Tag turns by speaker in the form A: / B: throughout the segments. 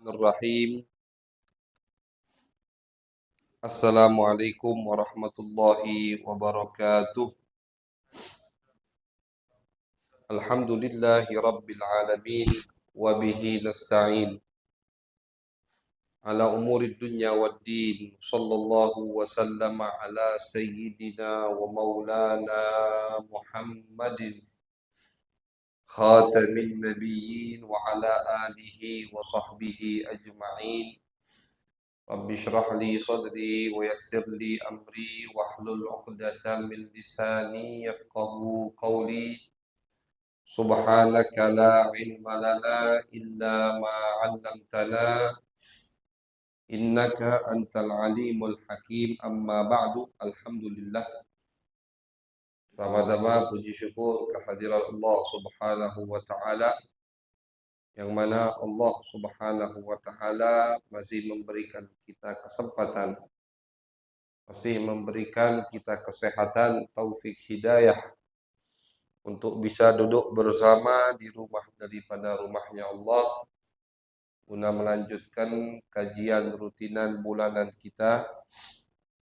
A: Bismillahirrahmanirrahim. Assalamualaikum warahmatullahi wabarakatuh. Alhamdulillahi rabbil alamin wa bihi nasta'in ala umuri dunya waddin. Sallallahu wa sallama ala sayyidina wa maulana Muhammadin khatamin nabiyyin wa ala alihi wa sahbihi ajma'in. Rabbi shrah li sadri wa yassir li amri wahlul 'uqdatam min lisani yafqahu qawli. Subhanaka la ilma lana illa ma 'allamtana innaka antal alimul hakim. Amma ba'du. Alhamdulillah. Pertama-tama puji syukur kehadirat Allah Subhanahu wa taala, yang mana Allah Subhanahu wa taala masih memberikan kita kesempatan, masih memberikan kita kesehatan, taufik hidayah untuk bisa duduk bersama di rumah daripada rumahnya Allah guna melanjutkan kajian rutinan bulanan kita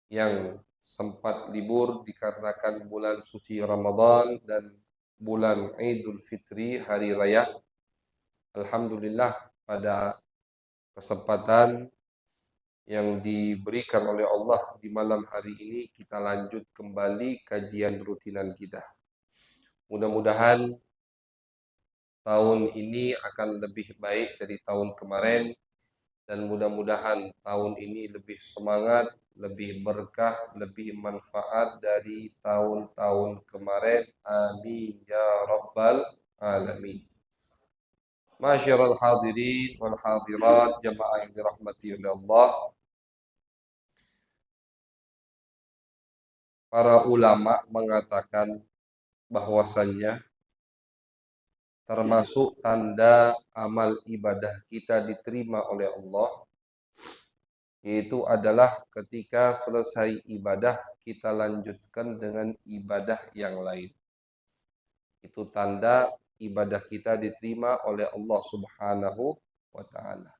A: yang sempat libur dikarenakan bulan suci Ramadan dan bulan Idul Fitri, hari raya. Alhamdulillah, pada kesempatan yang diberikan oleh Allah di malam hari ini kita lanjut kembali kajian rutinan kita. Mudah-mudahan tahun ini akan lebih baik dari tahun kemarin, dan mudah-mudahan tahun ini lebih semangat, lebih berkah, lebih manfaat dari tahun-tahun kemarin. Amin ya rabbal alamin. Masyiral hadirin wal hadirat, jamaah yang dirahmati oleh Allah. Para ulama mengatakan bahwasannya termasuk tanda amal ibadah kita diterima oleh Allah, yaitu adalah ketika selesai ibadah kita lanjutkan dengan ibadah yang lain. Itu tanda ibadah kita diterima oleh Allah Subhanahu wa taala.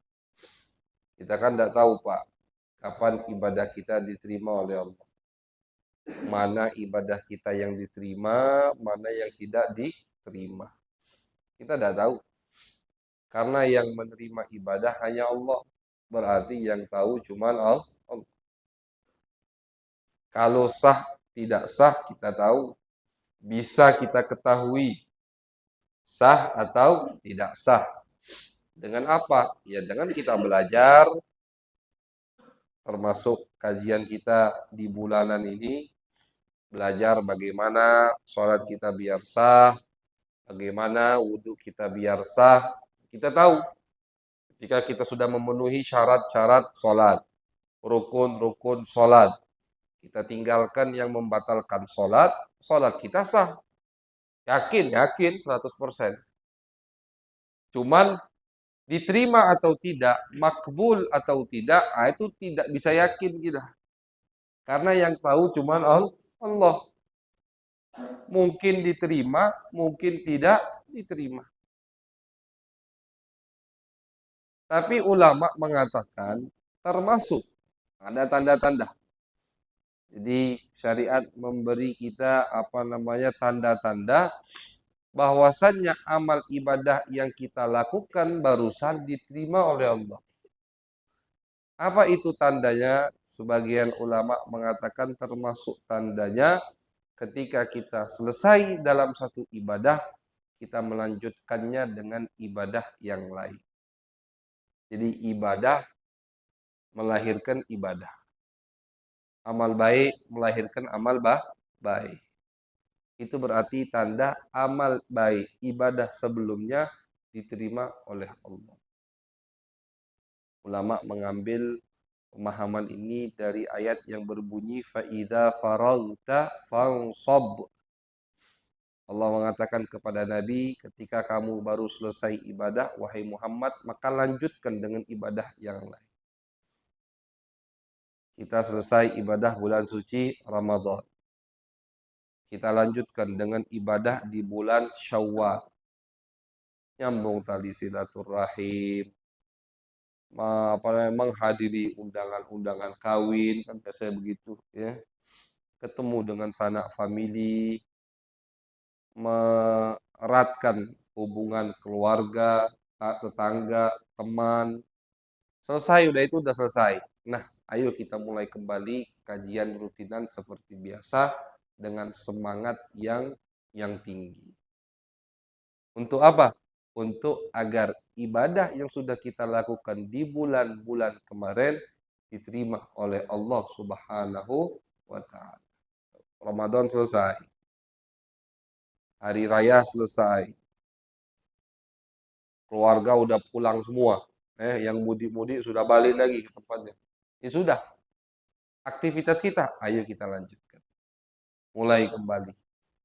A: Kita kan tidak tahu, Pak, kapan ibadah kita diterima oleh Allah. Mana ibadah kita yang diterima, mana yang tidak diterima. Kita tidak tahu. Karena yang menerima ibadah hanya Allah. Berarti yang tahu cuma Allah. Kalau sah, tidak sah, kita tahu. Bisa kita ketahui sah atau tidak sah. Dengan apa? Ya dengan kita belajar, termasuk kajian kita di bulanan ini, belajar bagaimana sholat kita biar sah, bagaimana wudhu kita biar sah. Kita tahu jika kita sudah memenuhi syarat-syarat sholat, rukun-rukun sholat, kita tinggalkan yang membatalkan sholat, sholat kita sah. Yakin 100%. Cuman diterima atau tidak, makbul atau tidak, itu tidak bisa yakin kita. Karena yang tahu cuma Allah. Mungkin diterima, mungkin tidak diterima. Tapi ulama mengatakan termasuk ada tanda-tanda. Jadi syariat memberi kita tanda-tanda bahwasannya amal ibadah yang kita lakukan barusan diterima oleh Allah. Apa itu tandanya? Sebagian ulama mengatakan termasuk tandanya ketika kita selesai dalam satu ibadah, kita melanjutkannya dengan ibadah yang lain. Jadi ibadah melahirkan ibadah. Amal baik melahirkan amal baik. Itu berarti tanda amal baik, ibadah sebelumnya diterima oleh Allah. Ulama mengambil pemahaman ini dari ayat yang berbunyi faida faraghta fansab. Allah mengatakan kepada Nabi, ketika kamu baru selesai ibadah, wahai Muhammad, maka lanjutkan dengan ibadah yang lain. Kita selesai ibadah bulan suci Ramadan. Kita lanjutkan dengan ibadah di bulan Syawal. Nyambung tali silaturahim, menghadiri undangan-undangan kawin kan biasanya begitu ya, ketemu dengan sanak famili, meratkan hubungan keluarga, tetangga, teman. Selesai, udah itu udah selesai. Nah, ayo kita mulai kembali kajian rutinan seperti biasa dengan semangat yang tinggi. Untuk apa? Untuk agar ibadah yang sudah kita lakukan di bulan-bulan kemarin diterima oleh Allah Subhanahu wa taala. Ramadan selesai, hari raya selesai, keluarga udah pulang semua. Yang mudik-mudik sudah balik lagi ke tempatnya. Ya sudah, aktivitas kita, ayo kita lanjutkan. Mulai kembali.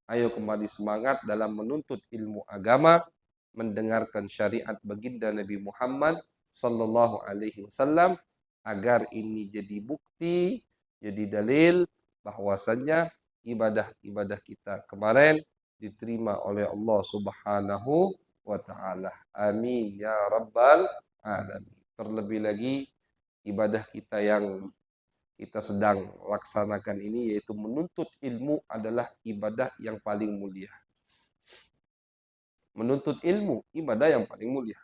A: Ayo kembali semangat dalam menuntut ilmu agama, mendengarkan syariat baginda Nabi Muhammad sallallahu alaihi wasallam agar ini jadi bukti, jadi dalil bahwasannya ibadah-ibadah kita kemarin diterima oleh Allah Subhanahu wa taala. Amin ya rabbal alamin. Terlebih lagi ibadah kita yang kita sedang laksanakan ini yaitu menuntut ilmu adalah ibadah yang paling mulia. Menuntut ilmu ibadah yang paling mulia.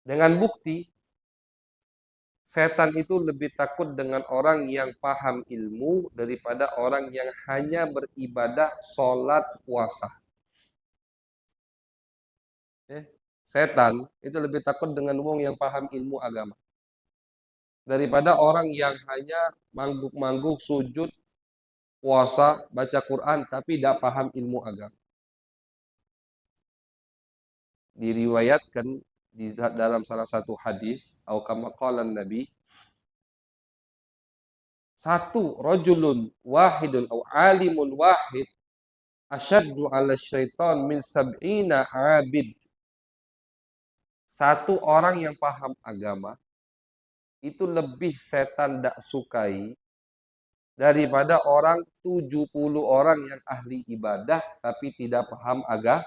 A: Dengan bukti setan itu lebih takut dengan orang yang paham ilmu daripada orang yang hanya beribadah sholat puasa. Setan itu lebih takut dengan wong yang paham ilmu agama daripada orang yang hanya mangguk-mangguk sujud puasa, baca Quran, tapi tidak paham ilmu agama. Diriwayatkan di dalam salah satu hadis, atau kama qala Nabi, satu rajulun wahidun atau alimun wahid asyaddu ala syaitan min sab'ina abid. Satu orang yang paham agama itu lebih setan tak sukai daripada orang 70 orang yang ahli ibadah tapi tidak paham agama.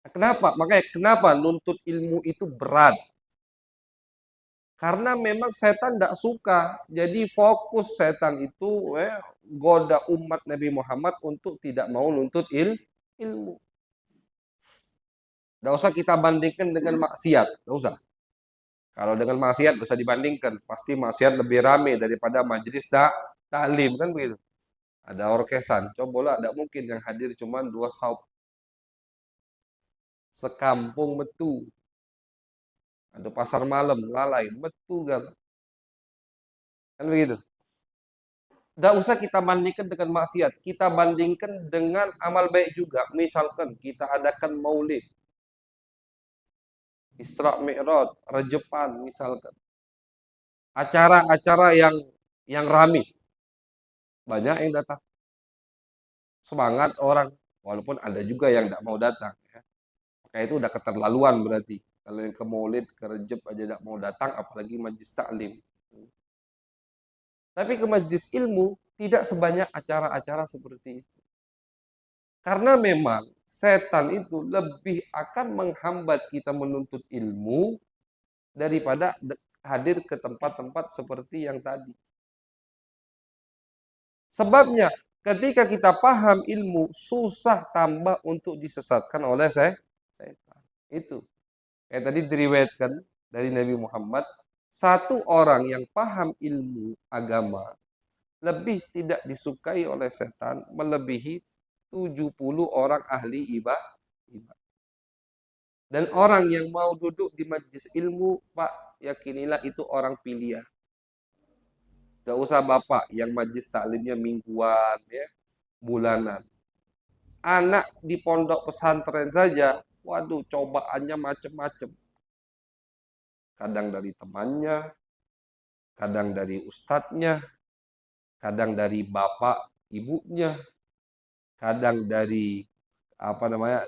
A: Kenapa? Makanya kenapa nuntut ilmu itu berat? Karena memang setan tidak suka. Jadi fokus setan itu goda umat Nabi Muhammad untuk tidak mau nuntut ilmu. Tidak usah kita bandingkan dengan maksiat. Tidak usah. Kalau dengan maksiat bisa dibandingkan. Pasti maksiat lebih ramai daripada majelis taklim. Kan begitu. Ada orkesan. Cobalah, tidak mungkin yang hadir cuma 2 saub. Sekampung metu. Ada pasar malam, lalai. Metu kan. Kan begitu. Tidak usah kita bandingkan dengan maksiat. Kita bandingkan dengan amal baik juga. Misalkan kita adakan maulid. Isra Mi'raj, Rejepan misalkan. Acara-acara yang rame. Banyak yang datang. Semangat orang. Walaupun ada juga yang tidak mau datang. Maka itu udah keterlaluan berarti. Kalau yang ke maulid, ke Rejep aja tidak mau datang, apalagi majlis taklim. Tapi ke majlis ilmu tidak sebanyak acara-acara seperti itu. Karena memang setan itu lebih akan menghambat kita menuntut ilmu daripada hadir ke tempat-tempat seperti yang tadi. Sebabnya ketika kita paham ilmu, susah tambah untuk disesatkan oleh setan. Itu. Kayak tadi diriwayatkan dari Nabi Muhammad, satu orang yang paham ilmu agama lebih tidak disukai oleh setan melebihi 70 orang ahli ibadah. Dan orang yang mau duduk di majlis ilmu, Pak, yakinilah itu orang pilihan. Gak usah Bapak yang majlis taklimnya mingguan, ya, bulanan. Anak di pondok pesantren saja, waduh, cobaannya macam-macam. Kadang dari temannya, kadang dari ustadznya, kadang dari bapak ibunya, kadang dari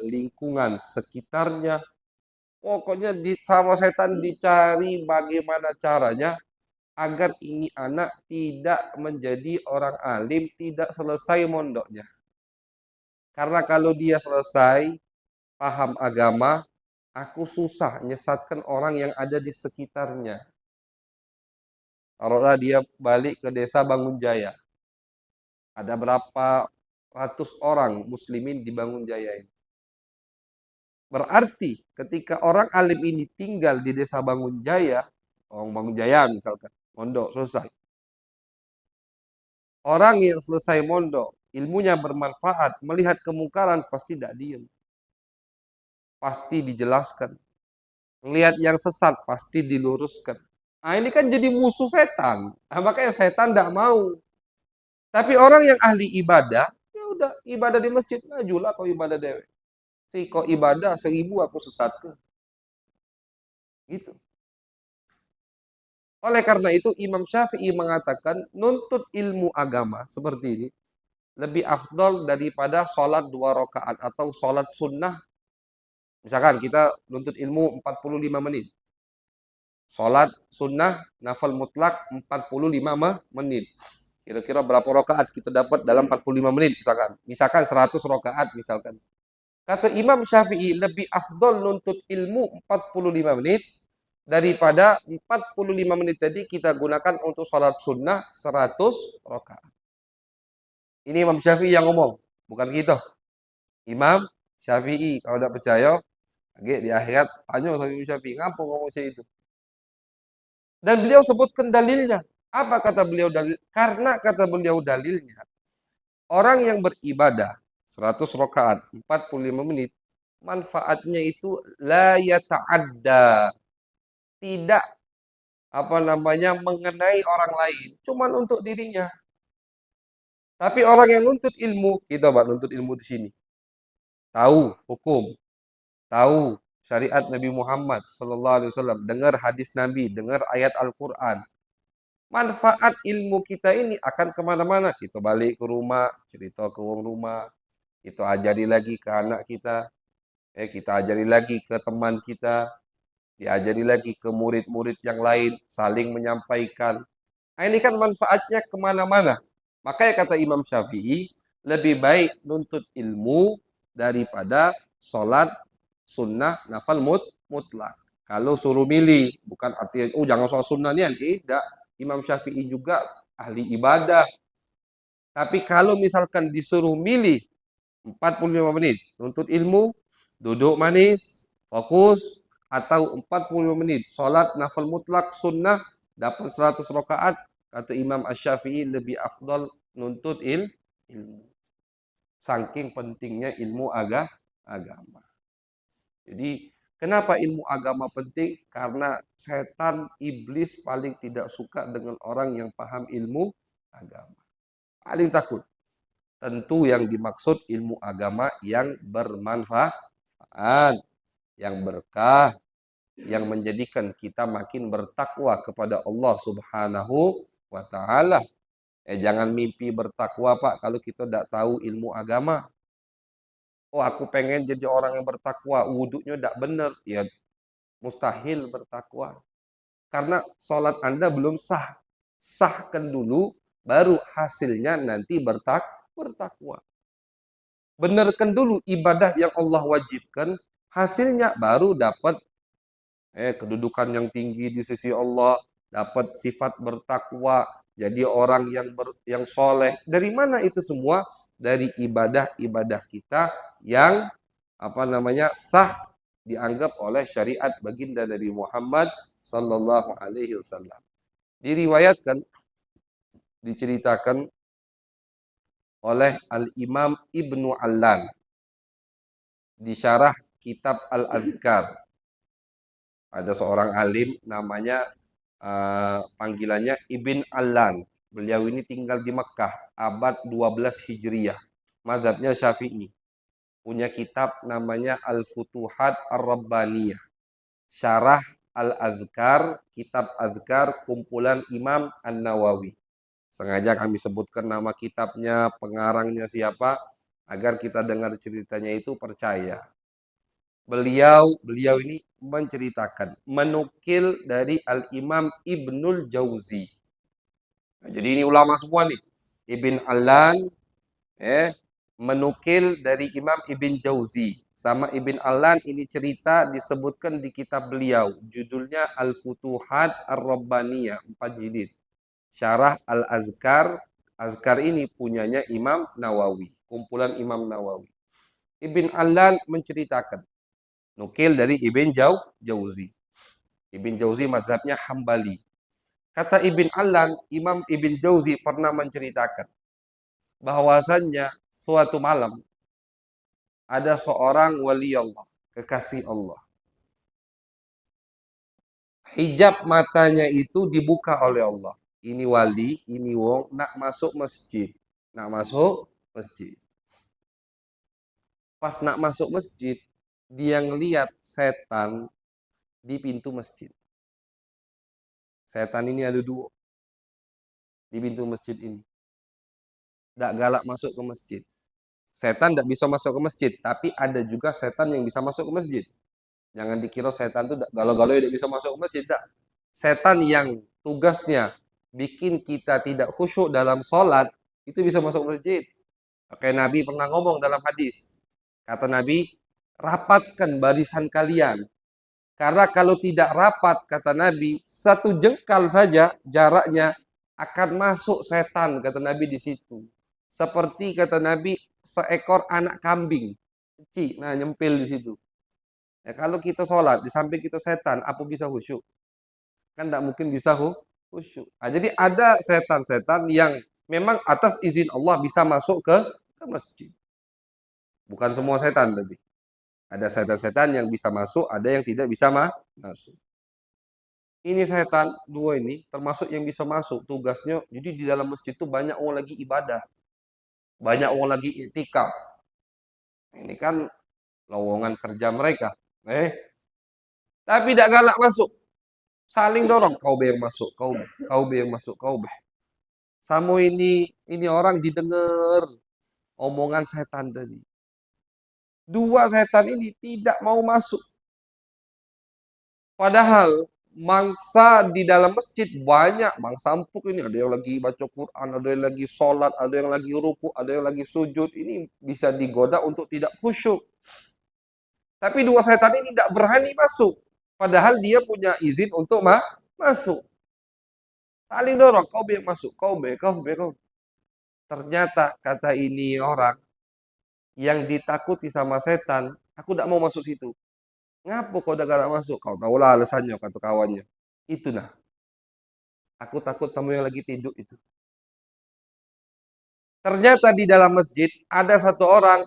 A: lingkungan sekitarnya. Pokoknya sama setan dicari bagaimana caranya agar ini anak tidak menjadi orang alim, tidak selesai mondoknya. Karena kalau dia selesai paham agama, Aku susah menyesatkan orang yang ada di sekitarnya. Taruhlah dia balik ke desa Bangunjaya. Ada berapa ratus orang muslimin di Bangunjaya ini. Berarti ketika orang alim ini tinggal di desa Bangunjaya, orang Bangunjaya misalkan, mondok selesai. Orang yang selesai mondok, ilmunya bermanfaat, melihat kemungkaran pasti tidak diam. Pasti dijelaskan. Melihat yang sesat pasti diluruskan. Nah ini kan jadi musuh setan. Nah, makanya setan tidak mau. Tapi orang yang ahli ibadah, ya udah ibadah di masjid, majulah kau ibadah dewe. Si kau ibadah 1000 aku sesatkan. Gitu. Oleh karena itu Imam Syafi'i mengatakan nuntut ilmu agama seperti ini lebih afdol daripada sholat 2 rakaat atau sholat sunnah. Misalkan kita nuntut ilmu 45 menit. Sholat sunnah nafal mutlak 45 menit. Kira-kira berapa rakaat kita dapat dalam 45 menit misalkan. Misalkan 100 rakaat misalkan. Kata Imam Syafi'i lebih afdol nuntut ilmu 45 menit daripada 45 menit tadi kita gunakan untuk sholat sunnah 100 rakaat. Ini Imam Syafi'i yang ngomong, bukan kita. Imam Syafi'i, kalau tidak percaya, di akhirat tanya sama Imam Syafi'i, ngapa ngomong saya itu? Dan beliau sebutkan dalilnya. Apa kata beliau dalil? Karena kata beliau dalilnya, orang yang beribadah 100 rakaat 45 menit, manfaatnya itu la yata'adda, tidak mengenai orang lain, cuman untuk dirinya. Tapi orang yang nuntut ilmu, kita nuntut ilmu di sini, tahu hukum, tahu syariat Nabi Muhammad SAW, dengar hadis Nabi, dengar ayat Al-Quran. Manfaat ilmu kita ini akan kemana-mana. Kita balik ke rumah, cerita ke orang rumah, kita ajari lagi ke anak kita, kita ajari lagi ke teman kita, diajari lagi ke murid-murid yang lain, saling menyampaikan. Nah, ini kan manfaatnya kemana-mana. Makanya kata Imam Syafi'i, lebih baik nuntut ilmu daripada sholat sunnah nafal mutlak. Kalau suruh milih, bukan artinya, oh jangan sholat sunnah nih, tidak. Imam Syafi'i juga ahli ibadah. Tapi kalau misalkan disuruh milih 45 menit, nuntut ilmu, duduk manis, fokus, atau 45 menit, sholat nafal mutlak sunnah, dapat 100 rakaat, kata Imam Asy-Syafi'i lebih afdal nuntut ilmu. Saking pentingnya ilmu agama. Jadi kenapa ilmu agama penting? Karena setan, iblis paling tidak suka dengan orang yang paham ilmu agama. Paling takut. Tentu yang dimaksud ilmu agama yang bermanfaat, yang berkah, yang menjadikan kita makin bertakwa kepada Allah Subhanahu wa taala. Jangan mimpi bertakwa, Pak, kalau kita tidak tahu ilmu agama. Oh, aku pengen jadi orang yang bertakwa, wudhunya tidak benar. Ya, mustahil bertakwa. Karena sholat Anda belum sah. Sahkan dulu, baru hasilnya nanti bertakwa. Benarkan dulu ibadah yang Allah wajibkan, hasilnya baru dapat kedudukan yang tinggi di sisi Allah, dapat sifat bertakwa, jadi orang yang soleh. Dari mana itu semua? Dari ibadah-ibadah kita yang sah dianggap oleh syariat baginda Nabi Muhammad sallallahu alaihi wasallam. Diriwayatkan, diceritakan oleh Al-Imam Ibnu Allan di syarah kitab Al-Adhkar. Ada seorang alim namanya panggilannya Ibn Allan. Beliau ini tinggal di Mekah abad 12 Hijriyah. Mazhabnya Syafi'i. Punya kitab namanya Al-Futuhat Ar-Rabbaniyah. Syarah Al-Adhkar, kitab Adhkar kumpulan Imam An-Nawawi. Sengaja kami sebutkan nama kitabnya, pengarangnya siapa, agar kita dengar ceritanya itu percaya. Beliau ini menceritakan, menukil dari Al-Imam Ibnul Jauzi. Nah, jadi ini ulama semua nih. Ibn Allan menukil dari Imam Ibn Jauzi. sama Ibn Allan, ini cerita disebutkan di kitab beliau. Judulnya Al-Futuhat Ar-Rabbaniyah, 4 jilid. Syarah Al-Azkar. Azkar ini punyanya Imam Nawawi. Kumpulan Imam Nawawi. Ibn Allan menceritakan. Nukil dari Ibn Jauzi. Ibn Jauzi mazhabnya Hambali. Kata Ibn Allan, Imam Ibn Jauzi pernah menceritakan bahwasannya suatu malam ada seorang wali Allah, kekasih Allah. Hijab matanya itu dibuka oleh Allah. Ini wali, ini wong, nak masuk masjid. Nak masuk masjid. Pas nak masuk masjid, dia ngeliat setan di pintu masjid. Setan ini ada 2 di pintu masjid ini. Tidak galak masuk ke masjid. Setan tidak bisa masuk ke masjid, tapi ada juga setan yang bisa masuk ke masjid. Jangan dikira setan itu galau-galau tidak bisa masuk ke masjid. Tidak. Setan yang tugasnya bikin kita tidak khusyuk dalam sholat, itu bisa masuk masjid. Kayak Nabi pernah ngomong dalam hadis. Kata Nabi, rapatkan barisan kalian. Karena kalau tidak rapat, kata Nabi, 1 jengkal saja jaraknya akan masuk setan, kata Nabi di situ. Seperti kata Nabi, seekor anak kambing. Kecil, nah nyempil di situ. Ya, kalau kita sholat, di samping kita setan, apa bisa khusyuk? Kan tidak mungkin bisa khusyuk. Nah, jadi ada setan-setan yang memang atas izin Allah bisa masuk ke masjid. Bukan semua setan tapi. Ada setan-setan yang bisa masuk, ada yang tidak bisa masuk. Ini setan 2 ini termasuk yang bisa masuk. Tugasnya, jadi di dalam masjid itu banyak orang lagi ibadah. Banyak orang lagi iktikaf. Ini kan lowongan kerja mereka. Tapi tidak galak masuk. Saling dorong. Kau be yang masuk, kau be yang masuk, kau be. Samo ini orang didengar omongan setan tadi. 2 setan ini tidak mau masuk. Padahal mangsa di dalam masjid banyak, mangsa empuk ini. Ada yang lagi baca Quran, ada yang lagi sholat, ada yang lagi ruku, ada yang lagi sujud. Ini bisa digoda untuk tidak khusyuk. Tapi 2 setan ini tidak berani masuk. Padahal dia punya izin untuk masuk. Saling dorong, kau be masuk, kau be. Ternyata kata ini orang yang ditakuti sama setan, aku tidak mau masuk situ. Ngapa kau udah gak masuk? Kau tahulah alasannya, kata kawannya. Itu nah. Aku takut sama yang lagi tidur itu. Ternyata di dalam masjid ada 1 orang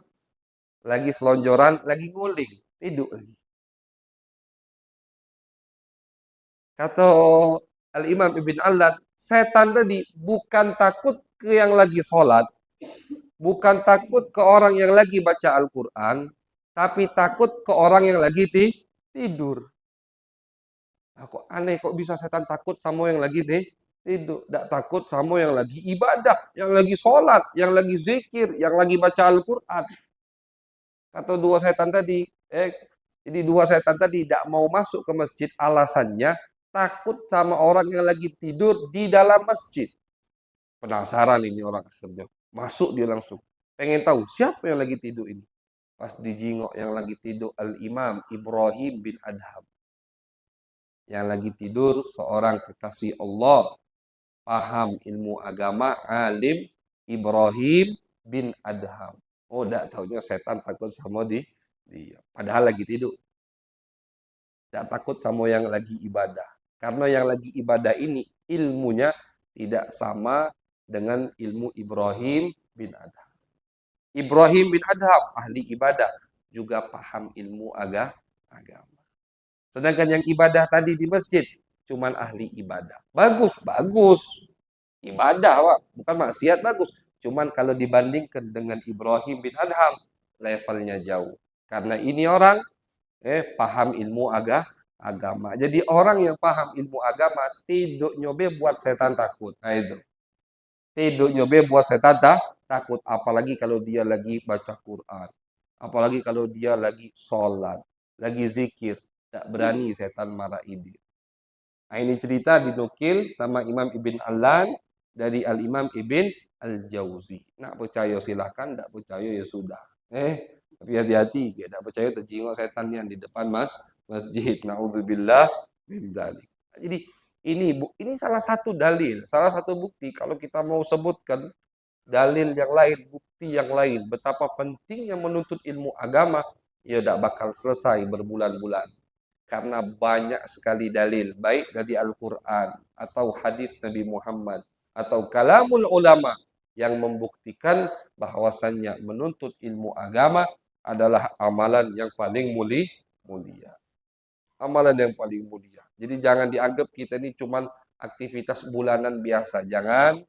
A: lagi selonjoran, lagi nguling, tidur lagi. Kata Al-Imam Ibn Allan, setan tadi bukan takut ke yang lagi sholat, bukan takut ke orang yang lagi baca Al-Quran, tapi takut ke orang yang lagi tidur. Nah, kok aneh, kok bisa setan takut sama yang lagi tidur? Tidak takut sama yang lagi ibadah, yang lagi sholat, yang lagi zikir, yang lagi baca Al-Quran. Kata 2 setan tadi, jadi 2 setan tadi tidak mau masuk ke masjid, alasannya takut sama orang yang lagi tidur di dalam masjid. Penasaran ini orang akhirnya. Masuk dia langsung. Pengen tahu siapa yang lagi tidur ini. Pas dijingok yang lagi tidur Al-Imam Ibrahim bin Adham. Yang lagi tidur seorang kekasih Allah. Paham ilmu agama, alim Ibrahim bin Adham. Oh, tidak tahunya setan takut sama dia. Padahal lagi tidur. Tidak takut sama yang lagi ibadah. Karena yang lagi ibadah ini ilmunya tidak sama dengan ilmu Ibrahim bin Adham. Ibrahim bin Adham ahli ibadah, juga paham ilmu agama. Sedangkan yang ibadah tadi di masjid cuman ahli ibadah. Bagus, bagus. Ibadah, Wak. Bukan maksiat, bagus. Cuman kalau dibandingkan dengan Ibrahim bin Adham, levelnya jauh. Karena ini orang paham ilmu agama. Jadi orang yang paham ilmu agama tidak nyobe buat setan takut. Nah itu. Tidak nyobe buat setan takut. Apalagi kalau dia lagi baca Quran. Apalagi kalau dia lagi sholat. Lagi zikir. Tak berani setan marah ini. Nah, ini cerita dinukil sama Imam Ibn Allan dari Al-Imam Ibn Al-Jauzi. Nak percaya silahkan, tak percaya ya sudah. Tapi hati-hati, tidak percaya terjenguk setan yang di depan masjid. Nauzubillah min dzalik. Jadi ini salah satu dalil, salah satu bukti kalau kita mau sebutkan dalil yang lain, bukti yang lain, betapa pentingnya menuntut ilmu agama, ya tidak bakal selesai berbulan-bulan. Karena banyak sekali dalil, baik dari Al-Quran, atau hadis Nabi Muhammad, atau kalamul ulama, yang membuktikan bahwasannya menuntut ilmu agama adalah amalan yang paling mulia. Amalan yang paling mulia. Jadi jangan dianggap kita ini cuma aktivitas bulanan biasa. Jangan,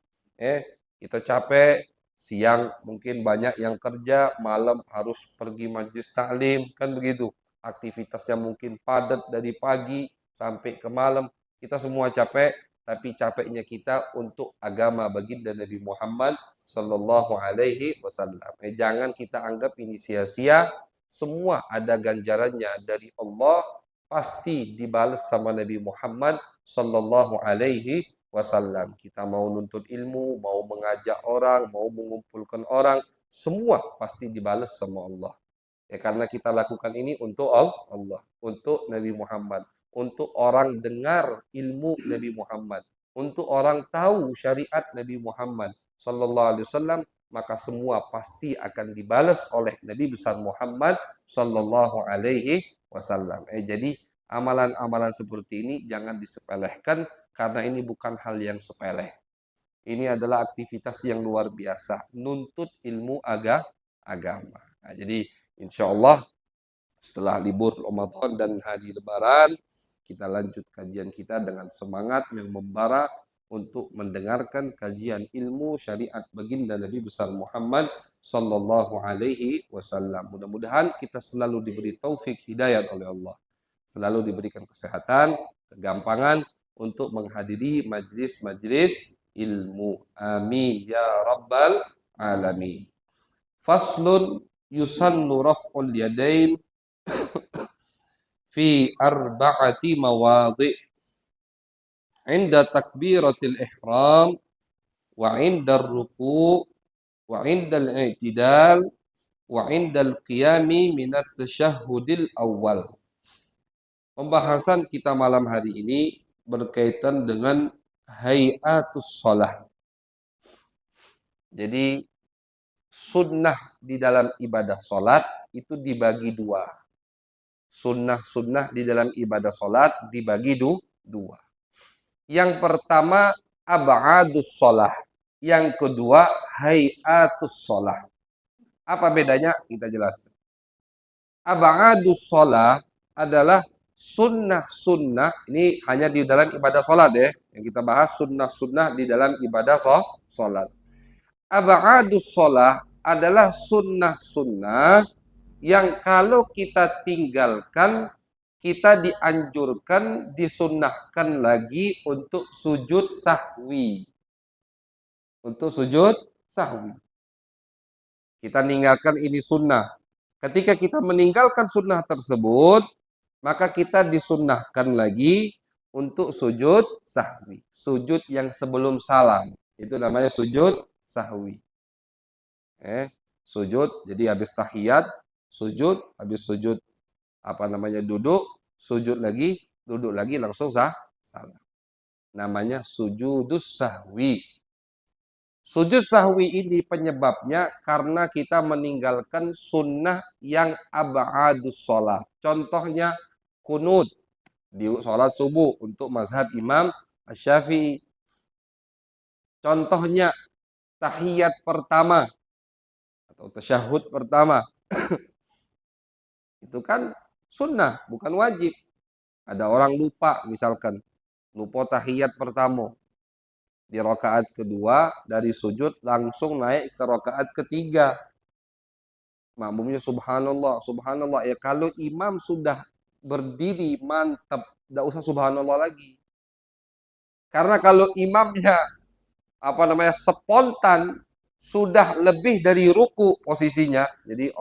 A: kita capek, siang mungkin banyak yang kerja, malam harus pergi majelis taklim, kan begitu. Aktivitasnya mungkin padat dari pagi sampai ke malam. Kita semua capek, tapi capeknya kita untuk agama baginda Nabi Muhammad Sallallahu Alaihi Wasallam. Jangan kita anggap ini sia-sia. Semua ada ganjarannya dari Allah, pasti dibalas sama Nabi Muhammad Sallallahu Alaihi Wasallam. Kita mau nuntut ilmu, mau mengajak orang, mau mengumpulkan orang, semua pasti dibalas sama Allah. Ya, karena kita lakukan ini untuk Allah, untuk Nabi Muhammad, untuk orang dengar ilmu Nabi Muhammad, untuk orang tahu syariat Nabi Muhammad Sallallahu Alaihi Wasallam, maka semua pasti akan dibalas oleh Nabi besar Muhammad Sallallahu Alaihi Wasallam. Jadi amalan-amalan seperti ini jangan disepelekan, karena ini bukan hal yang sepele. Ini adalah aktivitas yang luar biasa, nuntut ilmu agama. Nah, jadi insya Allah setelah libur Ramadan dan hari Lebaran, kita lanjut kajian kita dengan semangat yang membara untuk mendengarkan kajian ilmu syariat baginda Nabi besar Muhammad Sallallahu Alaihi Wasallam. Mudah-mudahan kita selalu diberi taufik hidayah oleh Allah, selalu diberikan kesehatan, kegampangan untuk menghadiri majlis-majlis ilmu. Amin ya rabbal alamin. Faslun yusannu raf'ul yadain fi arba'ati mawadhi' inda takbiratil ihram wa inda ruku' wa inda al-i'tidal wa inda al-qiyami minat tasyahhudil awal. Pembahasan kita malam hari ini berkaitan dengan hayatus shalah. Jadi sunnah di dalam ibadah sholat itu dibagi dua. Sunnah-sunnah di dalam ibadah sholat dibagi dua. Yang pertama ab'adus sholah. Yang kedua hayatus sholah. Apa bedanya? Kita jelaskan. Ab'adus sholah adalah sunnah-sunnah. Ini hanya di dalam ibadah sholat ya. Yang kita bahas sunnah-sunnah di dalam ibadah sholat. Ab'adus sholah adalah sunnah-sunnah yang kalau kita tinggalkan, kita dianjurkan, disunnahkan lagi untuk sujud sahwi. Untuk sujud sahwi. Kita meninggalkan ini sunnah. Ketika kita meninggalkan sunnah tersebut, maka kita disunnahkan lagi untuk sujud sahwi. Sujud yang sebelum salam. Itu namanya sujud sahwi. Sujud, jadi habis tahiyat, sujud, habis sujud duduk, sujud lagi, duduk lagi, langsung salam. Namanya sujudus sahwi. Sujud sahwi ini penyebabnya karena kita meninggalkan sunnah yang ab'adus sholat. Contohnya kunut di sholat subuh untuk mazhab Imam Asy-Syafi'i. Contohnya tahiyat pertama atau tasyahud pertama. Itu kan sunnah, bukan wajib. Ada orang lupa misalkan, lupa tahiyat pertama. Di rakaat kedua dari sujud langsung naik ke rakaat ketiga. Makmumnya subhanallah, subhanallah. Ya kalau imam sudah berdiri mantap, tidak usah subhanallah lagi. Karena kalau imamnya spontan, sudah lebih dari ruku posisinya. Jadi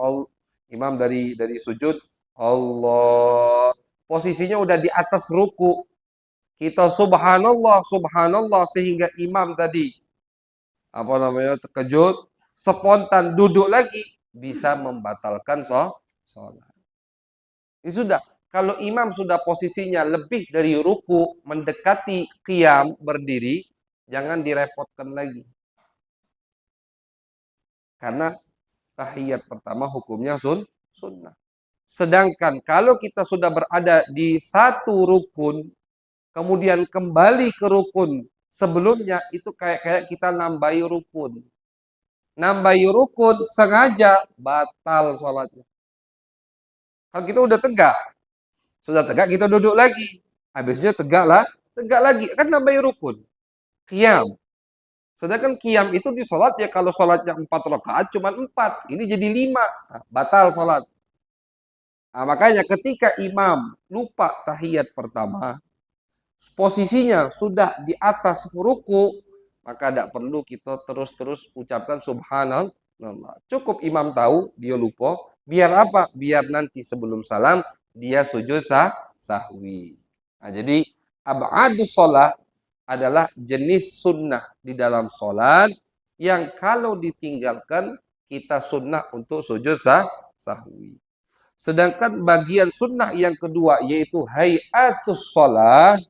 A: imam dari sujud, Allah, posisinya udah di atas ruku. Kita subhanallah, subhanallah, sehingga imam tadi terkejut, spontan duduk lagi. bisa membatalkan sholat. Ini sudah. Kalau imam sudah posisinya lebih dari ruku, mendekati qiyam, berdiri, jangan direpotkan lagi. Karena tahiyat pertama hukumnya sunnah. Sedangkan kalau kita sudah berada di satu rukun, kemudian kembali ke rukun sebelumnya, itu kayak kita nambahi rukun. Nambahi rukun sengaja batal sholatnya. Kalau kita udah tegak, sudah tegak kita duduk lagi. Habisnya tegak lagi. Kan nambahi rukun. Qiyam. Sedangkan qiyam itu di sholat ya kalau sholatnya 4 rakaat cuma 4. Ini jadi 5. Nah, batal sholat. Nah, makanya ketika imam lupa tahiyat pertama, posisinya sudah di atas ruku, maka tidak perlu kita terus-terus ucapkan subhanallah. Cukup imam tahu dia lupa. Biar apa? Biar nanti sebelum salam dia sujud sahwi. Nah, jadi ab'adus sholat adalah jenis sunnah di dalam sholat yang kalau ditinggalkan kita sunnah untuk sujud sahwi. Sedangkan bagian sunnah yang kedua yaitu hayatus sholat.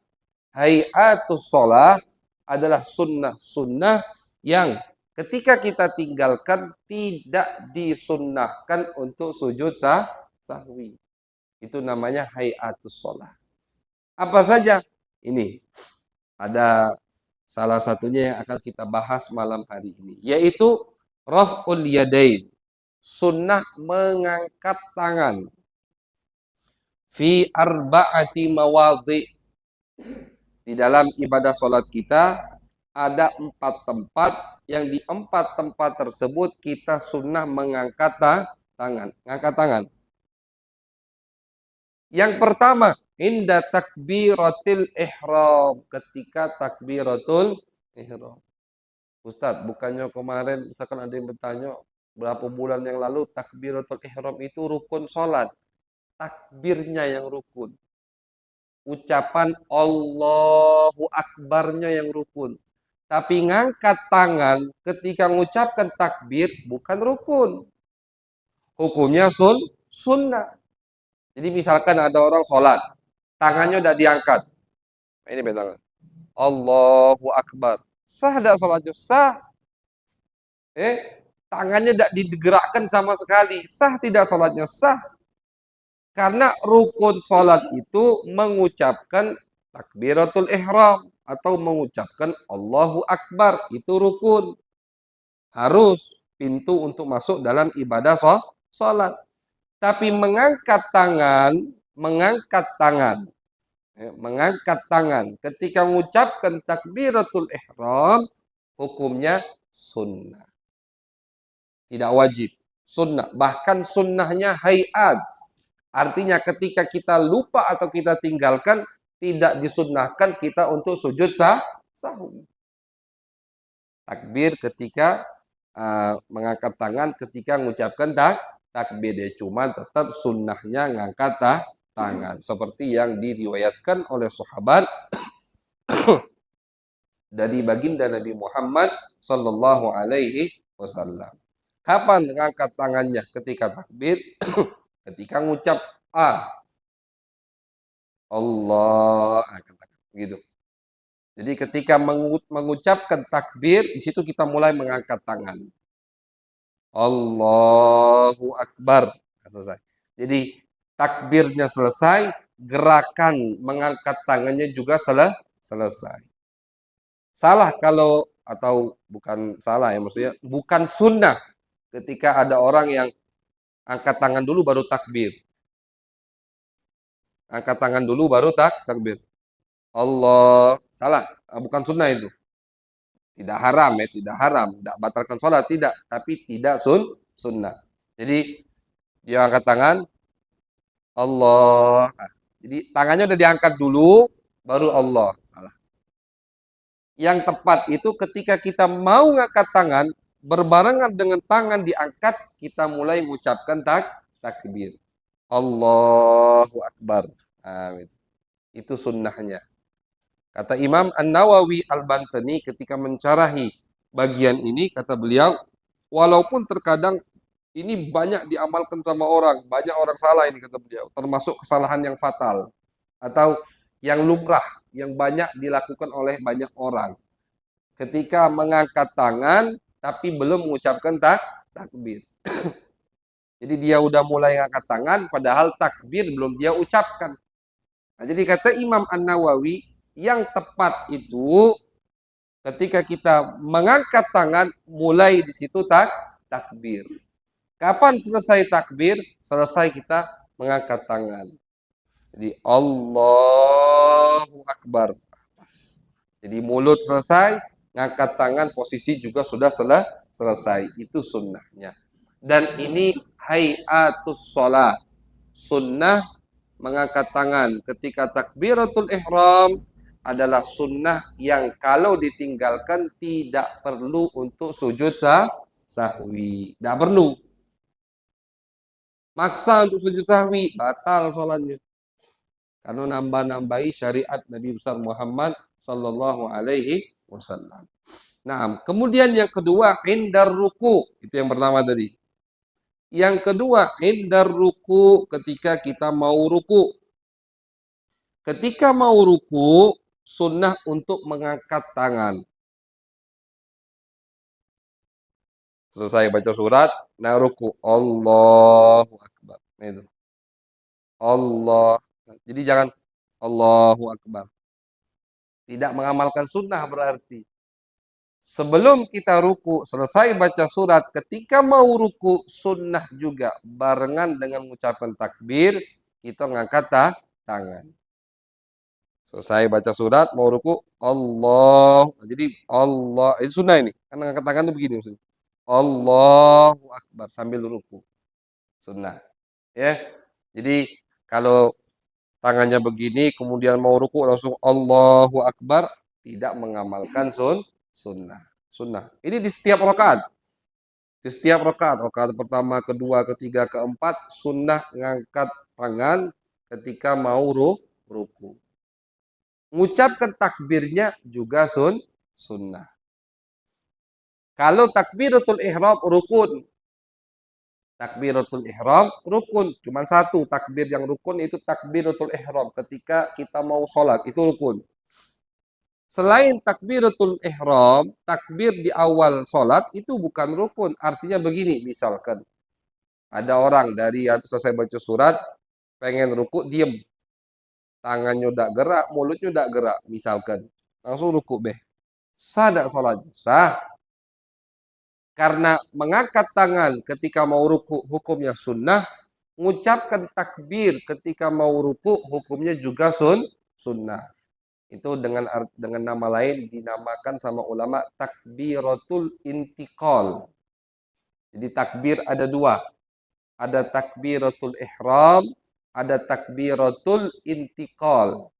A: Hayatus sholat adalah sunnah-sunnah yang ketika kita tinggalkan tidak disunnahkan untuk sujud sahwi. Itu namanya hayatus sholat. Apa saja? Ini ada salah satunya yang akan kita bahas malam hari ini, yaitu raf'ul yadain. Sunnah mengangkat tangan. Fi arba'ati mawadhi. Di dalam ibadah sholat kita ada 4 tempat, yang di 4 tempat tersebut kita sunnah mengangkat tangan. Angkat tangan. Yang pertama, inda takbiratil ihram. Ketika takbiratul ihram. Ustadz, bukannya kemarin misalkan ada yang bertanya berapa bulan yang lalu takbiratul ihram itu rukun sholat. Takbirnya yang rukun. Ucapan Allahu Akbarnya yang rukun. Tapi ngangkat tangan ketika mengucapkan takbir bukan rukun. Hukumnya sunnah. Jadi misalkan ada orang sholat, tangannya udah diangkat. Ini betul. Allahu Akbar. Sah tidak sholatnya? Sah. Tangannya tidak digerakkan sama sekali. Sah tidak sholatnya? Sah. Karena rukun sholat itu mengucapkan takbiratul ihram atau mengucapkan Allahu Akbar. Itu rukun. Harus pintu untuk masuk dalam ibadah sholat. Tapi mengangkat tangan ketika mengucapkan takbiratul ihram hukumnya sunnah. Tidak wajib, sunnah. Bahkan sunnahnya hayat. Artinya ketika kita lupa atau kita tinggalkan, tidak disunnahkan kita untuk sujud sahwi. Takbir ketika mengangkat tangan ketika mengucapkan takbir, ya cuma tetap sunnahnya ngangkat tangan seperti yang diriwayatkan oleh sahabat dari baginda Nabi Muhammad sallallahu alaihi wasallam. Kapan mengangkat tangannya? Ketika takbir, ketika ngucap Allah, angkat tangan gitu. Jadi ketika mengucapkan takbir, di situ kita mulai mengangkat tangan. Allahu Akbar. Selesai. Jadi takbirnya selesai, gerakan mengangkat tangannya juga selesai. Salah kalau, atau bukan salah ya, maksudnya bukan sunnah ketika ada orang yang angkat tangan dulu baru takbir. Angkat tangan dulu baru takbir. Allah, salah, bukan sunnah itu. Tidak haram ya, tidak haram, tidak batalkan sholat, tidak, tapi tidak sunnah. Jadi dia angkat tangan, Allah. Nah, jadi tangannya udah diangkat dulu, baru Allah. Salah. Yang tepat itu ketika kita mau ngangkat tangan, berbarengan dengan tangan diangkat, kita mulai mengucapkan takbir. Allahu Akbar. Nah, itu sunnahnya. Kata Imam An-Nawawi Al-Bantani ketika mencarahi bagian ini, kata beliau, walaupun terkadang Ini banyak diamalkan sama orang, banyak orang salah ini kata beliau, termasuk kesalahan yang fatal atau yang lumrah yang banyak dilakukan oleh banyak orang. Ketika mengangkat tangan tapi belum mengucapkan takbir. Jadi dia udah mulai angkat tangan padahal takbir belum dia ucapkan. Nah, jadi kata Imam An-Nawawi yang tepat itu ketika kita mengangkat tangan mulai di situ takbir. Kapan selesai takbir? Selesai kita mengangkat tangan. Jadi Allahu Akbar. Jadi mulut selesai, ngangkat tangan posisi juga sudah selesai. Itu sunnahnya. Dan ini hayatus sholat. Sunnah mengangkat tangan ketika takbiratul ihram adalah sunnah yang kalau ditinggalkan tidak perlu untuk sujud sahwi. Tidak perlu. Maksa untuk sujud sahwi, batal sholatnya. Karena nambah-nambahi syariat Nabi besar Muhammad Sallallahu Alaihi Wasallam. Nah, kemudian yang kedua, indar ruku. Itu yang pertama tadi. Yang kedua, indar ruku ketika kita mau ruku. Ketika mau ruku, sunnah untuk mengangkat tangan. Selesai baca surat, nah ruku. Allahu Akbar. Nah, itu. Allah. Jadi jangan Allahu Akbar. Tidak mengamalkan sunnah berarti. Sebelum kita ruku, selesai baca surat, ketika mau ruku, sunnah juga. Barengan dengan mengucapkan takbir, kita ngangkat tangan. Selesai baca surat, mau ruku, Allah. Jadi Allah, itu sunnah ini. Karena ngangkat tangan itu begini. Maksudnya. Allahu Akbar sambil ruku. Sunnah. Ya. Jadi kalau tangannya begini, kemudian mau ruku langsung Allahu Akbar, tidak mengamalkan sunnah. Sunnah. Ini di setiap rakaat. Di setiap rakaat, rakaat pertama, kedua, ketiga, keempat, sunnah ngangkat tangan ketika mau ruku. Mengucapkan takbirnya juga sunnah. Kalau takbiratul ihram rukun. Takbiratul ihram rukun. Cuma satu takbir yang rukun itu takbiratul ihram. Ketika kita mau sholat, itu rukun. Selain takbiratul ihram, takbir di awal sholat itu bukan rukun. Artinya begini, misalkan ada orang dari selesai baca surat, pengen ruku, diem. Tangannya udah gerak, mulutnya udah gerak, misalkan. Langsung ruku, sah tak sholat? Sah. Karena mengangkat tangan ketika mau ruku hukumnya sunnah, mengucapkan takbir ketika mau ruku hukumnya juga sunnah. Itu dengan nama lain dinamakan sama ulama takbiratul intiqal. Jadi takbir ada dua. Ada takbiratul ihram, ada takbiratul intiqal.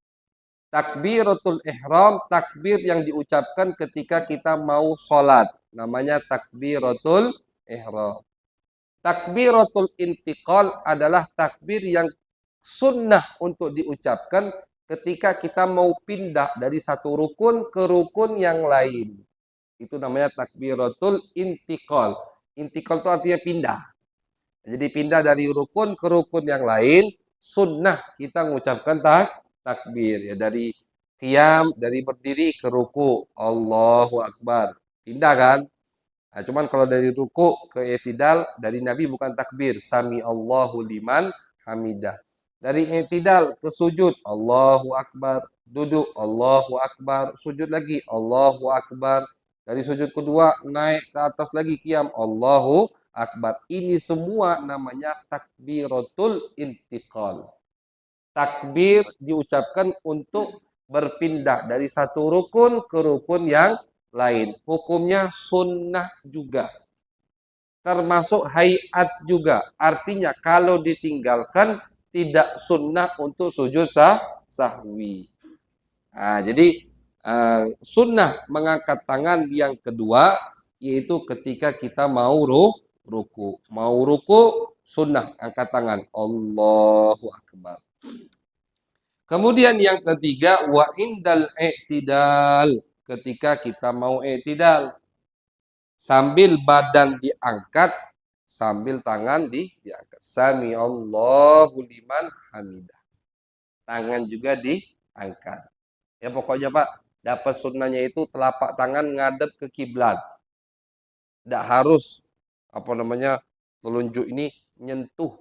A: Takbiratul ihram, takbir yang diucapkan ketika kita mau sholat. Namanya takbiratul ihram. Takbiratul intiqal adalah takbir yang sunnah untuk diucapkan ketika kita mau pindah dari satu rukun ke rukun yang lain. Itu namanya takbiratul intiqal. Intiqal itu artinya pindah. Jadi pindah dari rukun ke rukun yang lain, sunnah kita mengucapkan takbir. Ya, dari qiyam, dari berdiri ke ruku. Allahu Akbar. Pindah kan? Nah, cuman kalau dari ruku ke i'tidal, dari Nabi bukan takbir. Sami Allahu liman hamidah. Dari i'tidal ke sujud. Allahu Akbar. Duduk. Allahu Akbar. Sujud lagi. Allahu Akbar. Dari sujud kedua naik ke atas lagi qiyam. Allahu Akbar. Ini semua namanya takbiratul intiqal. Takbir diucapkan untuk berpindah dari satu rukun ke rukun yang lain. Hukumnya sunnah juga. Termasuk hayat juga. Artinya kalau ditinggalkan tidak sunnah untuk sujud sahwi. Nah, jadi sunnah mengangkat tangan yang kedua yaitu ketika kita mau ruku. Mau ruku sunnah angkat tangan. Allahu Akbar. Kemudian yang ketiga wa indal i'tidal. Ketika kita mau i'tidal sambil badan diangkat, sambil tangan diangkat. Sami Allahu liman hamidah. Tangan juga diangkat. Ya pokoknya Pak, dapat sunnahnya itu telapak tangan ngadep ke kiblat. Tidak harus telunjuk ini nyentuh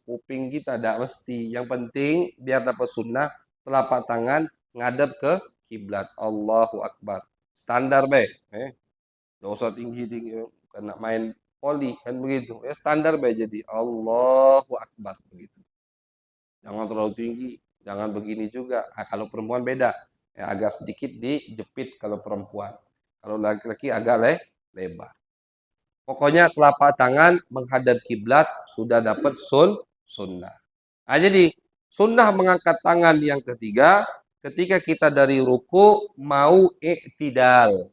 A: kuping kita, tidak mesti. Yang penting biar dapat sunnah, telapak tangan ngadep ke kiblat. Allahu Akbar. Standar be. Nggak usah tinggi-tinggi, kena main poli kan begitu. Ya standar be jadi Allahu Akbar begitu. Jangan terlalu tinggi, jangan begini juga. Kalau perempuan beda, ya, agak sedikit dijepit kalau perempuan. Kalau laki-laki agak lebar. Pokoknya telapak tangan menghadap kiblat sudah dapat sunnah. Nah, jadi sunnah mengangkat tangan yang ketiga ketika kita dari ruku mau i'tidal.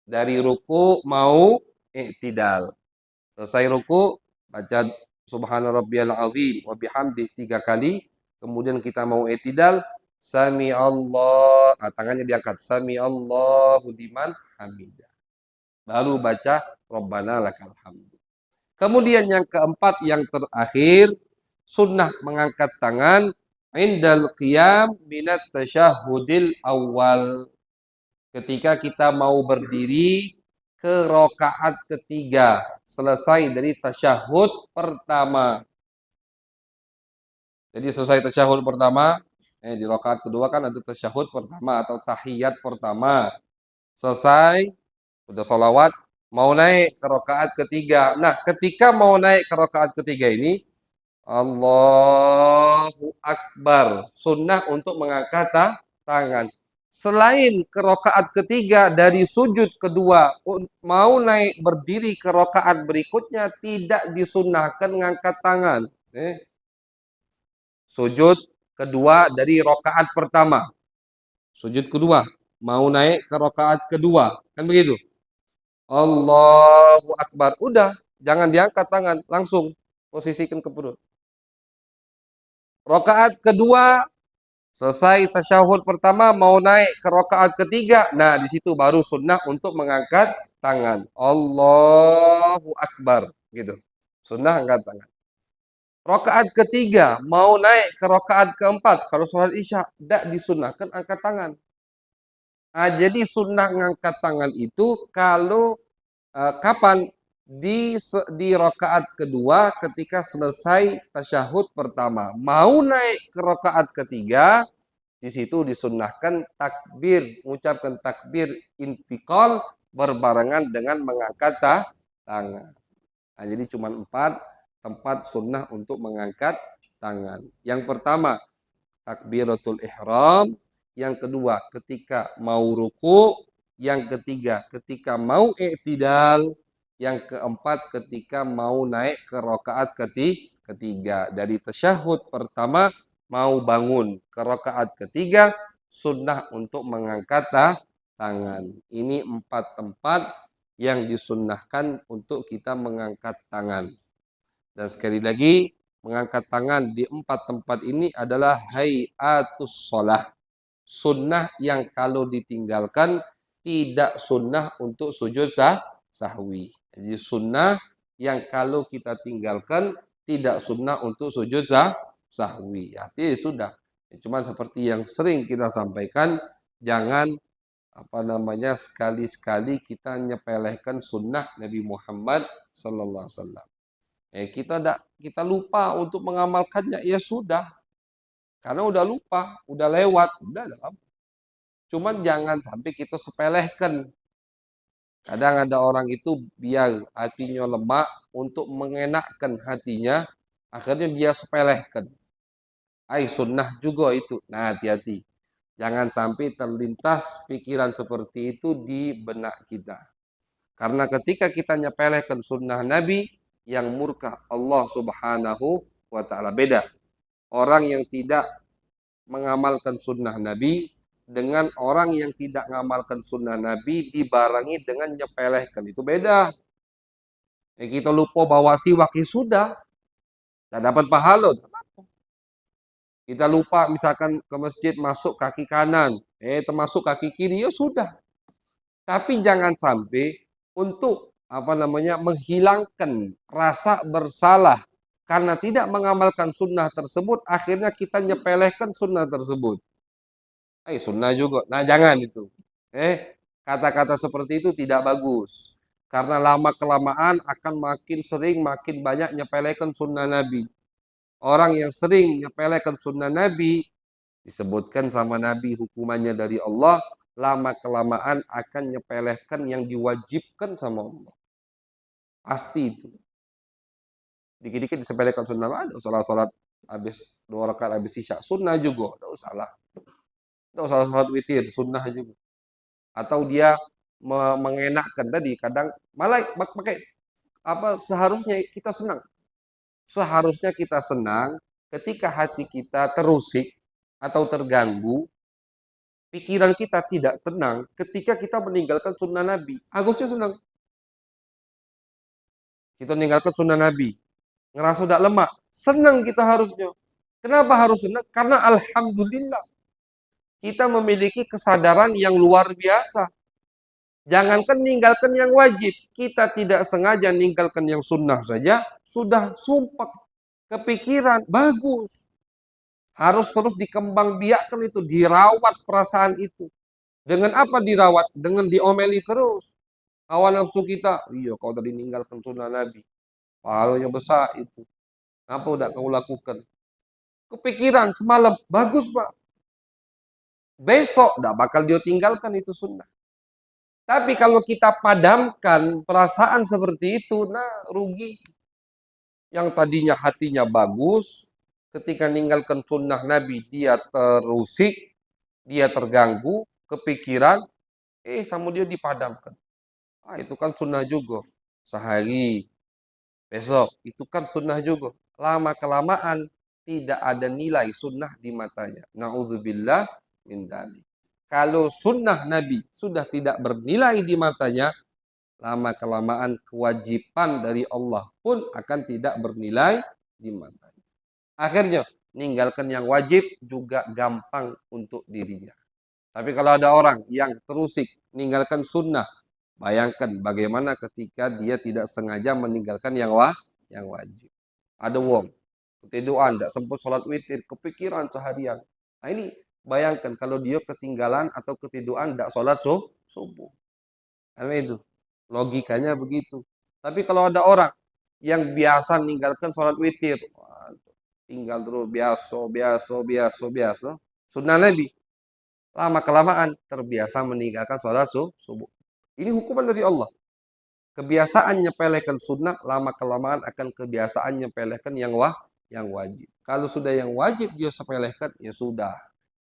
A: Dari ruku mau i'tidal. Selesai ruku baca subhana rabbiyal azim wa bihamdi 3 kali. Kemudian kita mau i'tidal, sami Allah, tangannya diangkat, sami Allahu liman hamidah. Baru baca Rabbana lakal hamd. Kemudian yang keempat, yang terakhir, sunnah mengangkat tangan indal qiyam minat tasyahudil awal. Ketika kita mau berdiri ke rakaat ketiga, selesai dari tasyahud pertama. Jadi selesai tasyahud pertama, di rakaat kedua kan ada tasyahud pertama atau tahiyat pertama. Selesai, udah sholawat, mau naik ke rakaat ketiga. Nah, ketika mau naik ke rakaat ketiga ini, Allahu Akbar. Sunnah untuk mengangkat tangan. Selain ke rakaat ketiga dari sujud kedua, mau naik berdiri ke rakaat berikutnya, tidak disunnahkan mengangkat tangan. Sujud kedua dari rakaat pertama. Sujud kedua, mau naik ke rakaat kedua. Kan begitu? Allahu Akbar. Udah, jangan diangkat tangan, langsung posisikan ke perut. Rakaat kedua, selesai tasyahud pertama, mau naik ke rakaat ketiga. Nah, di situ baru sunnah untuk mengangkat tangan. Allahu Akbar. Gitu. Sunnah angkat tangan. Rakaat ketiga, mau naik ke rakaat keempat. Kalau sholat isya, tidak disunnahkan angkat tangan. Nah, jadi sunnah ngangkat tangan itu kalau kapan di rakaat kedua ketika selesai tasyahud pertama, mau naik ke rakaat ketiga, di situ disunnahkan takbir, mengucapkan takbir intiqal berbarengan dengan mengangkat tangan. Nah, jadi cuma 4 tempat sunnah untuk mengangkat tangan. Yang pertama takbiratul ihram, yang kedua ketika mau ruku, yang ketiga ketika mau i'tidal, yang keempat ketika mau naik ke rakaat ketiga. Dari tasyahud pertama mau bangun ke rakaat ketiga, sunnah untuk mengangkat tangan. Ini 4 tempat yang disunnahkan untuk kita mengangkat tangan. Dan sekali lagi, mengangkat tangan di 4 tempat ini adalah hayatus sholah. Sunnah yang kalau ditinggalkan tidak sunnah untuk sujud sahwi. Jadi sunnah yang kalau kita tinggalkan tidak sunnah untuk sujud sahwi. Artinya sudah. Cuman seperti yang sering kita sampaikan, jangan sekali-sekali kita nyepelehkan sunnah Nabi Muhammad sallallahu alaihi wasallam. Kita lupa untuk mengamalkannya, ya sudah. Karena udah lupa, udah lewat, udah dalam. Cuman jangan sampai kita sepelehkan. Kadang ada orang itu biar hatinya lemah untuk mengenakkan hatinya, akhirnya dia sepelehkan. Sunnah juga itu. Nah, hati-hati. Jangan sampai terlintas pikiran seperti itu di benak kita. Karena ketika kita nyepelehkan sunnah Nabi, yang murka Allah Subhanahu wa ta'ala. Beda. Orang yang tidak mengamalkan sunnah Nabi dengan orang yang tidak mengamalkan sunnah Nabi dibarengi dengan nyepelehkan. Itu beda. Kita lupa bawa siwak, sudah. Tak dapat pahala. Kita lupa misalkan ke masjid masuk kaki kanan. Termasuk kaki kiri, ya sudah. Tapi jangan sampai untuk menghilangkan rasa bersalah karena tidak mengamalkan sunnah tersebut, akhirnya kita nyepelehkan sunnah tersebut. Sunnah juga. Nah, jangan itu. Kata-kata seperti itu tidak bagus. Karena lama kelamaan akan makin sering, makin banyak nyepelehkan sunnah Nabi. Orang yang sering nyepelehkan sunnah Nabi, disebutkan sama Nabi hukumannya dari Allah, lama kelamaan akan nyepelehkan yang diwajibkan sama Allah. Pasti itu. Dikit-dikit disepelekan sunnah, ada salat habis 2 rakaat habis isya, sunnah juga, tidak usah lah. Tidak usah salat witir, sunnah juga. Atau dia mengenakkan tadi, kadang malah pakai seharusnya kita senang. Seharusnya kita senang ketika hati kita terusik atau terganggu, pikiran kita tidak tenang ketika kita meninggalkan sunnah Nabi. Harusnya senang. Kita meninggalkan sunnah Nabi. Ngerasa udah lemah. Senang kita harusnya. Kenapa harus senang? Karena alhamdulillah kita memiliki kesadaran yang luar biasa. Jangankan meninggalkan yang wajib, kita tidak sengaja meninggalkan yang sunnah saja, sudah sumpah, kepikiran, bagus. Harus terus dikembangbiakkan itu, dirawat perasaan itu. Dengan apa dirawat? Dengan diomeli terus. Awal nafsu kita, iya kau tadi meninggalkan sunnah Nabi. Pahalanya besar itu. Apa udah kau lakukan? Kepikiran semalam, bagus Pak. Besok, tidak bakal dia tinggalkan itu sunnah. Tapi kalau kita padamkan perasaan seperti itu, nah rugi. Yang tadinya hatinya bagus, ketika meninggalkan sunnah Nabi, dia terusik, dia terganggu, kepikiran, sama dia dipadamkan. Itu kan sunnah juga. Sehari, besok, itu kan sunnah juga. Lama-kelamaan, tidak ada nilai sunnah di matanya. Na'udzubillah min dzalik. Kalau sunnah Nabi sudah tidak bernilai di matanya, lama-kelamaan kewajiban dari Allah pun akan tidak bernilai di matanya. Akhirnya, meninggalkan yang wajib juga gampang untuk dirinya. Tapi kalau ada orang yang terusik meninggalkan sunnah, bayangkan bagaimana ketika dia tidak sengaja meninggalkan yang wajib. Ada wong, ketiduran, tidak sempat sholat witir, kepikiran seharian. Nah ini bayangkan kalau dia ketinggalan atau ketiduran tidak sholat subuh. Karena itu logikanya begitu. Tapi kalau ada orang yang biasa meninggalkan sholat witir, tinggal terus biasa. Sunnah Nabi, lama kelamaan terbiasa meninggalkan sholat subuh. Ini hukuman dari Allah. Kebiasaan nyepelekan sunnah, lama kelamaan akan kebiasaan nyepelekan yang wajib. Kalau sudah yang wajib dia sepelehkan, ya sudah.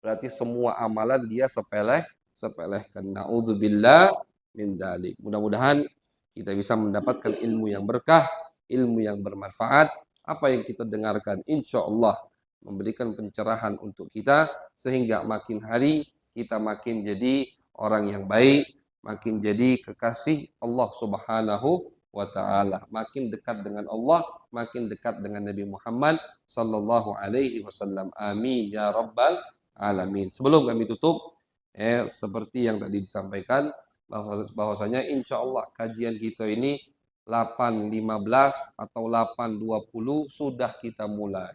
A: Berarti semua amalan dia sepelehkan. Na'udzubillah min dzalik. Mudah-mudahan kita bisa mendapatkan ilmu yang berkah, ilmu yang bermanfaat. Apa yang kita dengarkan insya Allah memberikan pencerahan untuk kita, sehingga makin hari kita makin jadi orang yang baik, makin jadi kekasih Allah Subhanahu wa ta'ala, makin dekat dengan Allah, makin dekat dengan Nabi Muhammad sallallahu alaihi wasallam. Amin ya rabbal alamin. Sebelum kami tutup, seperti yang tadi disampaikan, bahwasanya insya Allah kajian kita ini 8.15 atau 8.20 sudah kita mulai.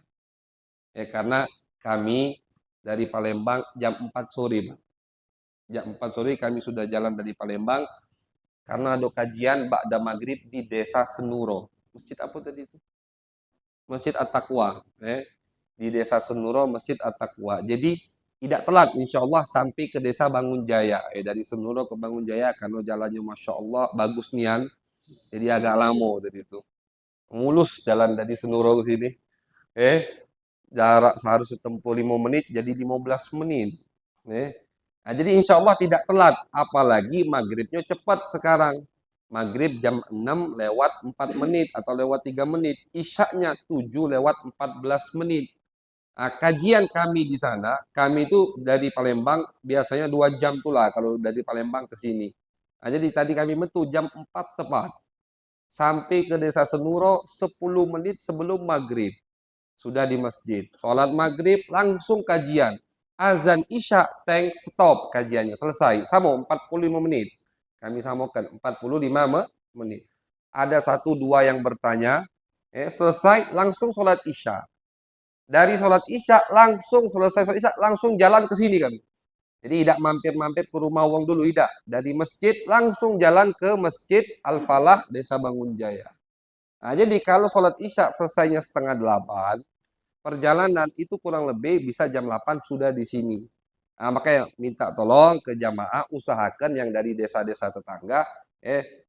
A: Karena kami dari Palembang jam 4 sore, Bang. Jam 4 sore kami sudah jalan dari Palembang karena ada kajian ba'da maghrib di Desa Senuro. Masjid apa tadi itu? Masjid At-Taqwa. Di Desa Senuro, Masjid At-Taqwa. Jadi tidak telat insya Allah sampai ke Desa Bangun Jaya. Dari Senuro ke Bangun Jaya karena jalannya Masya Allah bagus nian. Jadi agak lama dari itu. Mulus jalan dari Senuro ke sini. Jarak seharusnya tempuh 5 menit jadi 15 menit. Nah, jadi insya Allah tidak telat, apalagi maghribnya cepat sekarang. Maghrib jam 6 lewat 4 menit atau lewat 3 menit. Isyaknya 7 lewat 14 menit. Nah, kajian kami di sana, kami itu dari Palembang biasanya 2 jam tuh lah kalau dari Palembang ke sini. Nah, jadi tadi kami metu jam 4 tepat. Sampai ke Desa Senuro 10 menit sebelum maghrib. Sudah di masjid. Sholat maghrib langsung kajian. Azan isya, stop kajiannya. Selesai. Sama 45 menit. Kami samakan 45 menit. Ada satu dua yang bertanya, selesai langsung sholat isya. Dari sholat isya langsung selesai sholat isya langsung jalan ke sini kami. Jadi tidak mampir-mampir ke rumah wong dulu, tidak. Dari masjid langsung jalan ke Masjid Al-Falah Desa Bangunjaya. Nah, jadi kalau sholat isya selesainya setengah 8, perjalanan itu kurang lebih bisa jam 8 sudah di sini. Nah, makanya minta tolong ke jamaah usahakan yang dari desa-desa tetangga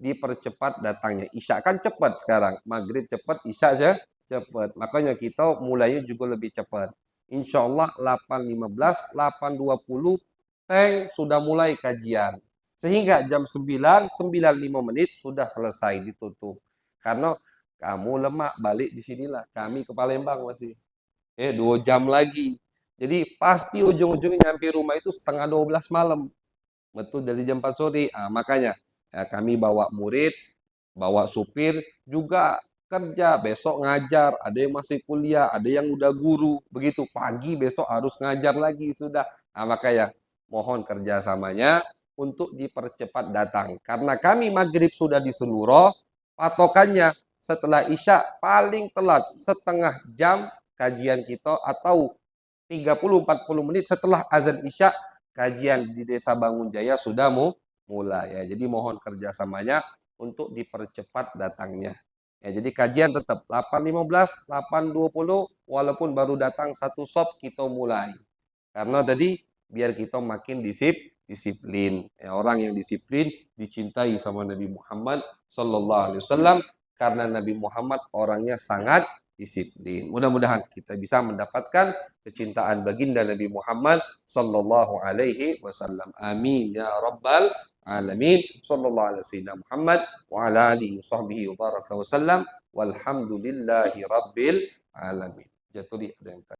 A: dipercepat datangnya. Isya kan cepat sekarang, maghrib cepat, isya aja cepat. Makanya kita mulainya juga lebih cepat. Insya Allah 8.15, 8.20 tank sudah mulai kajian. Sehingga jam 9, 9.05 sudah selesai ditutup. Karena kamu lemak balik di sinilah. Kami ke Palembang masih. 2 jam lagi. Jadi pasti ujung-ujungnya nyampe rumah itu setengah 12 malam. Betul dari jam 4 sore. Makanya kami bawa murid, bawa supir, juga kerja. Besok ngajar, ada yang masih kuliah, ada yang udah guru. Begitu pagi besok harus ngajar lagi sudah. Makanya mohon kerjasamanya untuk dipercepat datang. Karena kami maghrib sudah di Seluro, patokannya setelah isya paling telat setengah jam kajian kita atau 30-40 menit setelah azan isya kajian di Desa Bangunjaya sudah mulai ya. Jadi mohon kerjasamanya untuk dipercepat datangnya. Ya, jadi kajian tetap 8.15, 8.20 walaupun baru datang satu sop kita mulai. Karena tadi biar kita makin disiplin. Ya, orang yang disiplin dicintai sama Nabi Muhammad Sallallahu Alaihi Wasallam karena Nabi Muhammad orangnya sangat disiplin. Mudah-mudahan kita bisa mendapatkan kecintaan baginda Nabi Muhammad Sallallahu Alaihi Wasallam. Amin ya Rabbal Alamin. Sallallahu Alaihi Muhammad wa ala alihi sahbihi wa baraka wasallam. Walhamdulillahi Rabbil Alamin. Jatuh di ada yang